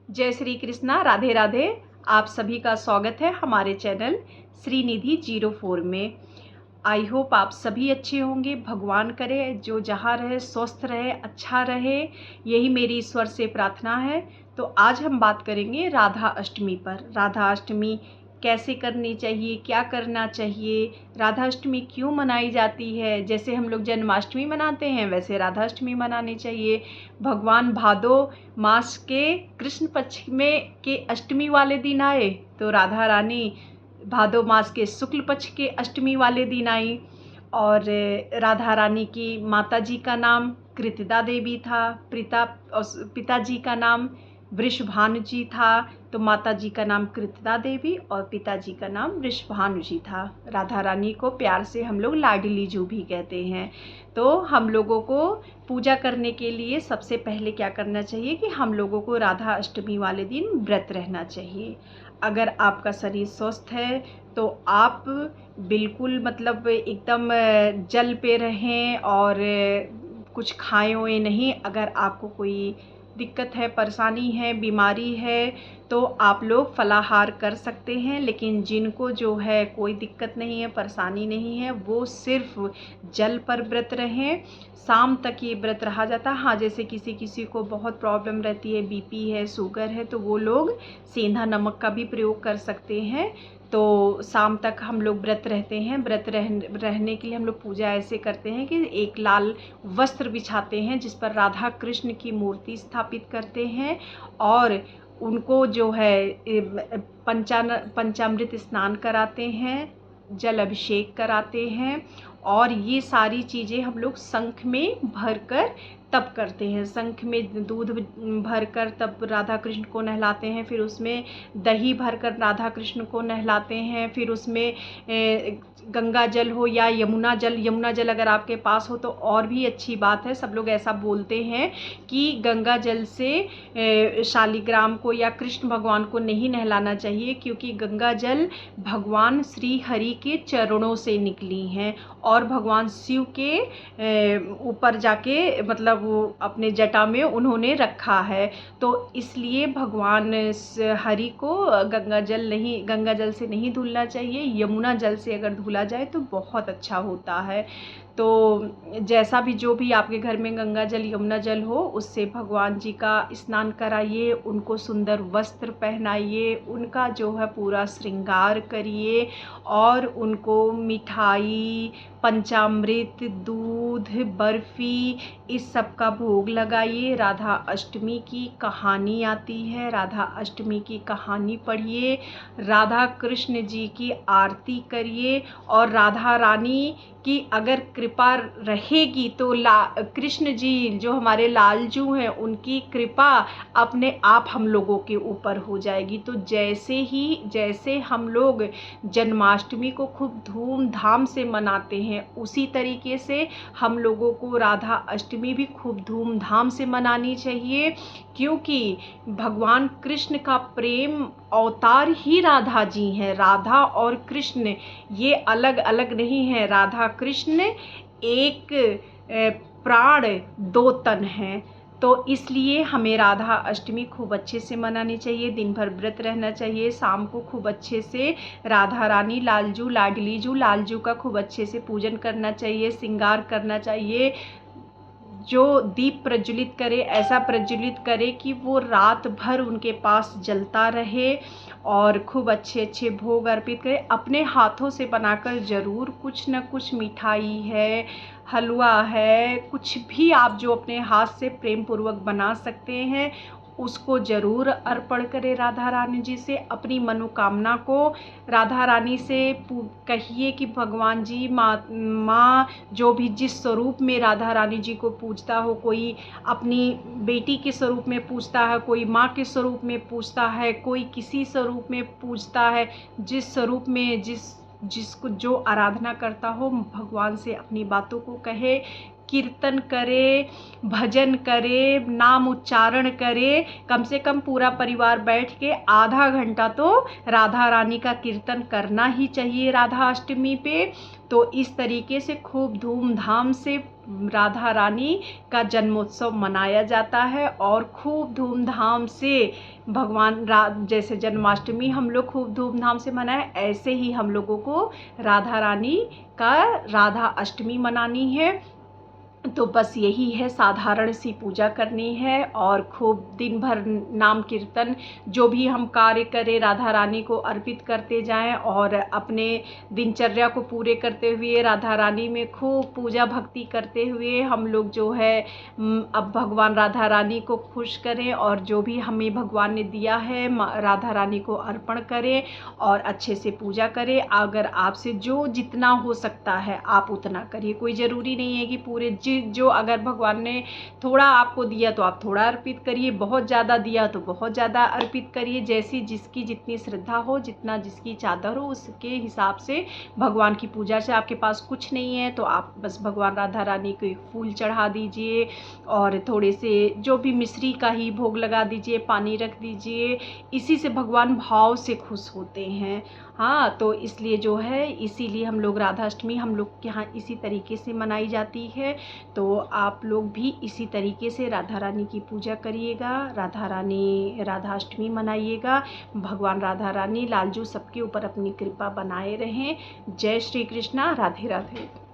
जय श्री कृष्णा, राधे राधे। आप सभी का स्वागत है हमारे चैनल श्रीनिधि 04 में। आई होप आप सभी अच्छे होंगे। भगवान करे जो जहाँ रहे स्वस्थ रहे, अच्छा रहे, यही मेरी ईश्वर से प्रार्थना है। तो आज हम बात करेंगे राधा अष्टमी पर। राधा अष्टमी कैसे करनी चाहिए, क्या करना चाहिए, राधा अष्टमी क्यों मनाई जाती है। जैसे हम लोग जन्माष्टमी मनाते हैं वैसे राधा अष्टमी मनानी चाहिए। भगवान भादो मास के कृष्ण पक्ष में के अष्टमी वाले दिन आए तो राधा रानी भादो मास के शुक्ल पक्ष के अष्टमी वाले दिन आई। और राधा रानी की माता जी का नाम कृतिदा देवी था, पिताजी का नाम वृषभानु जी था। तो माता जी का नाम कृतिदा देवी और पिताजी का नाम वृषभानु जी था। राधा रानी को प्यार से हम लोग लाडली जू भी कहते हैं। तो हम लोगों को पूजा करने के लिए सबसे पहले क्या करना चाहिए कि हम लोगों को राधा अष्टमी वाले दिन व्रत रहना चाहिए। अगर आपका शरीर स्वस्थ है तो आप बिल्कुल मतलब एकदम जल पे रहें और कुछ खाएं हुए नहीं। अगर आपको कोई दिक्कत है, परेशानी है, बीमारी है तो आप लोग फलाहार कर सकते हैं। लेकिन जिनको जो है कोई दिक्कत नहीं है, परेशानी नहीं है, वो सिर्फ जल पर व्रत रहें। शाम तक ये व्रत रहा जाता है। हाँ, जैसे किसी किसी को बहुत प्रॉब्लम रहती है, बीपी है, शुगर है, तो वो लोग सेंधा नमक का भी प्रयोग कर सकते हैं। तो शाम तक हम लोग व्रत रहते हैं। व्रत रहने के लिए हम लोग पूजा ऐसे करते हैं कि एक लाल वस्त्र बिछाते हैं जिस पर राधा कृष्ण की मूर्ति स्थापित करते हैं और उनको जो है पंचामृत स्नान कराते हैं, जल अभिषेक कराते हैं। और ये सारी चीज़ें हम लोग शंख में भरकर तब करते हैं। शंख में दूध भरकर तब राधा कृष्ण को नहलाते हैं। फिर उसमें दही भरकर राधा कृष्ण को नहलाते हैं। फिर उसमें गंगा जल हो या यमुना जल अगर आपके पास हो तो और भी अच्छी बात है। सब लोग ऐसा बोलते हैं कि गंगा जल से शालिग्राम को या कृष्ण भगवान को नहीं नहलाना चाहिए, क्योंकि गंगा जल भगवान श्री हरि के चरणों से निकली हैं और भगवान शिव के ऊपर जाके मतलब वो अपने जटा में उन्होंने रखा है। तो इसलिए भगवान हरि को गंगा जल से नहीं धुलना चाहिए। यमुना जल से अगर धुला जाए तो बहुत अच्छा होता है। तो जैसा भी जो भी आपके घर में गंगा जल यमुना जल हो उससे भगवान जी का स्नान कराइए, उनको सुंदर वस्त्र पहनाइए, उनका जो है पूरा श्रृंगार करिए और उनको मिठाई, पंचामृत, दूध, बर्फ़ी इस सब का भोग लगाइए। राधा अष्टमी की कहानी आती है, राधा अष्टमी की कहानी पढ़िए, राधा कृष्ण जी की आरती करिए और राधा रानी की अगर कृपा रहेगी तो कृष्ण जी जो हमारे लालजू हैं उनकी कृपा अपने आप हम लोगों के ऊपर हो जाएगी। तो जैसे हम लोग जन्माष्टमी को खूब धूमधाम से मनाते हैं उसी तरीके से हम लोगों को राधा अष्टमी भी खूब धूमधाम से मनानी चाहिए, क्योंकि भगवान कृष्ण का प्रेम अवतार ही राधा जी हैं। राधा और कृष्ण ये अलग अलग नहीं है। राधा कृष्ण एक प्राण दो तन हैं। तो इसलिए हमें राधा अष्टमी खूब अच्छे से मनानी चाहिए। दिन भर व्रत रहना चाहिए। शाम को खूब अच्छे से राधा रानी लालजू का खूब अच्छे से पूजन करना चाहिए, श्रृंगार करना चाहिए। जो दीप प्रज्वलित करे ऐसा प्रज्वलित करे कि वो रात भर उनके पास जलता रहे और खूब अच्छे अच्छे भोग अर्पित करे। अपने हाथों से बनाकर ज़रूर कुछ न कुछ मिठाई है, हलवा है, कुछ भी आप जो अपने हाथ से प्रेम पूर्वक बना सकते हैं उसको ज़रूर अर्पण करें राधा रानी जी से। अपनी मनोकामना को राधा रानी से कहिए कि भगवान जी माँ जो भी जिस स्वरूप में राधा रानी जी को पूजता हो, कोई अपनी बेटी के स्वरूप में पूजता है, कोई माँ के स्वरूप में पूजता है, कोई किसी स्वरूप में पूजता है, जिस स्वरूप में जिसको जो आराधना करता हो भगवान से अपनी बातों को कहे, कीर्तन करे, भजन करे, नाम उच्चारण करे। कम से कम पूरा परिवार बैठ के आधा घंटा तो राधा रानी का कीर्तन करना ही चाहिए राधा अष्टमी पे। तो इस तरीके से खूब धूमधाम से राधा रानी का जन्मोत्सव मनाया जाता है और खूब धूमधाम से जैसे जन्माष्टमी हम लोग खूब धूमधाम से मनाएं, ऐसे ही हम लोगों को राधा रानी का राधा अष्टमी मनानी है। तो बस यही है, साधारण सी पूजा करनी है और खूब दिन भर नाम कीर्तन जो भी हम कार्य करें राधा रानी को अर्पित करते जाएं और अपने दिनचर्या को पूरे करते हुए राधा रानी में खूब पूजा भक्ति करते हुए हम लोग जो है अब भगवान राधा रानी को खुश करें और जो भी हमें भगवान ने दिया है राधा रानी को अर्पण करें और अच्छे से पूजा करें। अगर आपसे जो जितना हो सकता है आप उतना करिए, कोई ज़रूरी नहीं है कि पूरे जो अगर भगवान ने थोड़ा आपको दिया तो आप थोड़ा अर्पित करिए, बहुत ज़्यादा दिया तो बहुत ज़्यादा अर्पित करिए, जैसी जिसकी जितनी श्रद्धा हो, जितना जिसकी चादर हो उसके हिसाब से भगवान की पूजा से। आपके पास कुछ नहीं है तो आप बस भगवान राधा रानी को एक फूल चढ़ा दीजिए और थोड़े से जो भी मिश्री का ही भोग लगा दीजिए, पानी रख दीजिए, इसी से भगवान भाव से खुश होते हैं। हाँ, तो इसलिए जो है इसीलिए हम लोग राधाष्टमी हम लोग के यहाँ इसी तरीके से मनाई जाती है। तो आप लोग भी इसी तरीके से राधा रानी की पूजा करिएगा, राधाष्टमी मनाइएगा। भगवान राधा रानी लालजू सबके ऊपर अपनी कृपा बनाए रहें। जय श्री कृष्णा, राधे राधे।